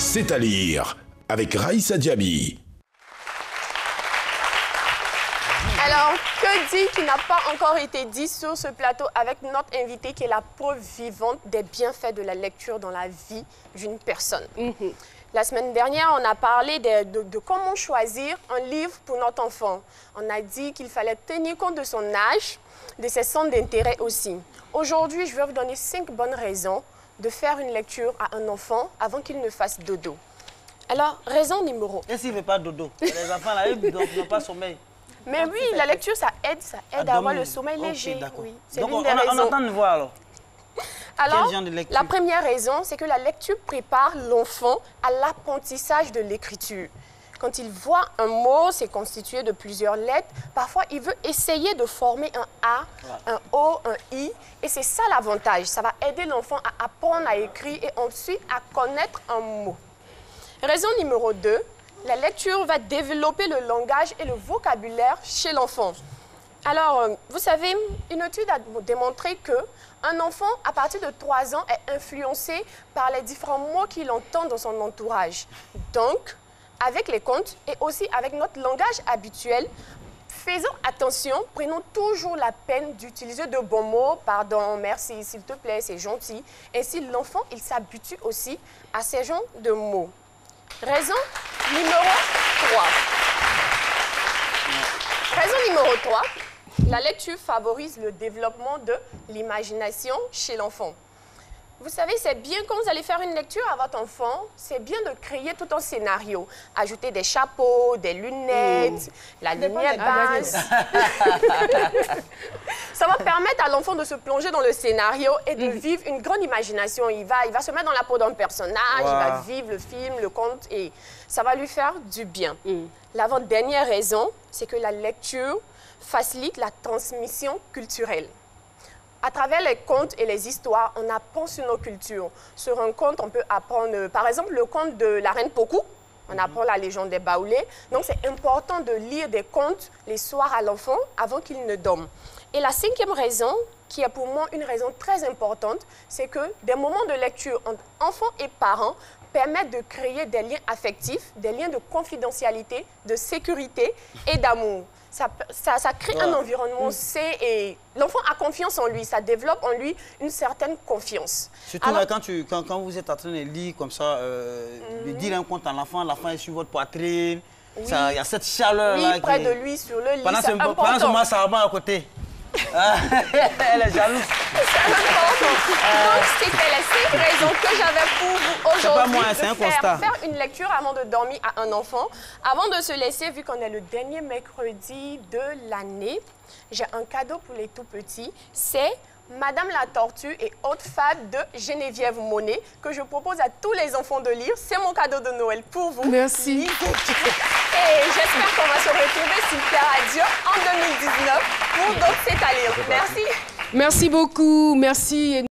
C'est à lire avec Raïssa Diaby. Alors, que dire qui n'a pas encore été dit sur ce plateau avec notre invité qui est la preuve vivante des bienfaits de la lecture dans la vie d'une personne. La semaine dernière, on a parlé de comment choisir un livre pour notre enfant. On a dit qu'il fallait tenir compte de son âge, de ses centres d'intérêt aussi. Aujourd'hui, je vais vous donner 5 bonnes raisons de faire une lecture à un enfant avant qu'il ne fasse dodo. Alors, raison numéro 1. Et s'il ne fait pas dodo? Les enfants, là, ils n'ont pas sommeil. Mais oui, la lecture, ça aide à avoir le sommeil léger. Oui, c'est l'une des raisons. raisons. On entend nous voir alors. Alors, quel genre de lecture? La première raison, c'est que la lecture prépare l'enfant à l'apprentissage de l'écriture. Quand il voit un mot, c'est constitué de plusieurs lettres. Parfois, il veut essayer de former un A, un O, un I. Et c'est ça l'avantage. Ça va aider l'enfant à apprendre à écrire et ensuite à connaître un mot. Raison numéro 2, la lecture va développer le langage et le vocabulaire chez l'enfant. Alors, vous savez, une étude a démontré qu'un enfant, à partir de 3 ans, est influencé par les différents mots qu'il entend dans son entourage. Donc, avec les contes et aussi avec notre langage habituel, faisons attention, prenons toujours la peine d'utiliser de bons mots. Pardon, merci, s'il te plaît, c'est gentil. Ainsi, l'enfant, il s'habitue aussi à ces genres de mots. Raison numéro 3. Raison numéro 3, la lecture favorise le développement de l'imagination chez l'enfant. Vous savez, c'est bien quand vous allez faire une lecture à votre enfant, c'est bien de créer tout un scénario. Ajouter des chapeaux, des lunettes, la lumière basse. Ça va permettre à l'enfant de se plonger dans le scénario et de vivre une grande imagination. Il va se mettre dans la peau d'un personnage, il va vivre le film, le conte et ça va lui faire du bien. L'avant-dernière raison, c'est que la lecture facilite la transmission culturelle. À travers les contes et les histoires, on apprend sur nos cultures. Sur un conte, on peut apprendre, par exemple, le conte de la reine Pokou. On apprend la légende des Baoulés. Donc, c'est important de lire des contes les soirs à l'enfant avant qu'il ne dorme. Et la 5e raison, qui est pour moi une raison très importante, c'est que des moments de lecture entre enfants et parents permettent de créer des liens affectifs, des liens de confidentialité, de sécurité et d'amour. Ça crée un environnement sain et l'enfant a confiance en lui, ça développe en lui une certaine confiance. Surtout alors, quand vous êtes en train de lire comme ça, de dire un conte à l'enfant, l'enfant est sur votre poitrine, il y a cette chaleur-là. Oui, près de lui, sur le lit, c'est important. Pendant ce moment, ça va à côté. Elle est jalouse. C'est important. Donc, c'était les 5 raisons que j'avais pour vous aujourd'hui. Faire une lecture avant de dormir à un enfant. Avant de se laisser, vu qu'on est le dernier mercredi de l'année, j'ai un cadeau pour les tout petits. C'est Madame la Tortue et Autres Fables de Geneviève Monet que je propose à tous les enfants de lire. C'est mon cadeau de Noël pour vous. Merci. Et j'espère qu'on va se retrouver Super Radio en 2019 pour d'autres C'est à lire. Merci. Merci beaucoup. Merci.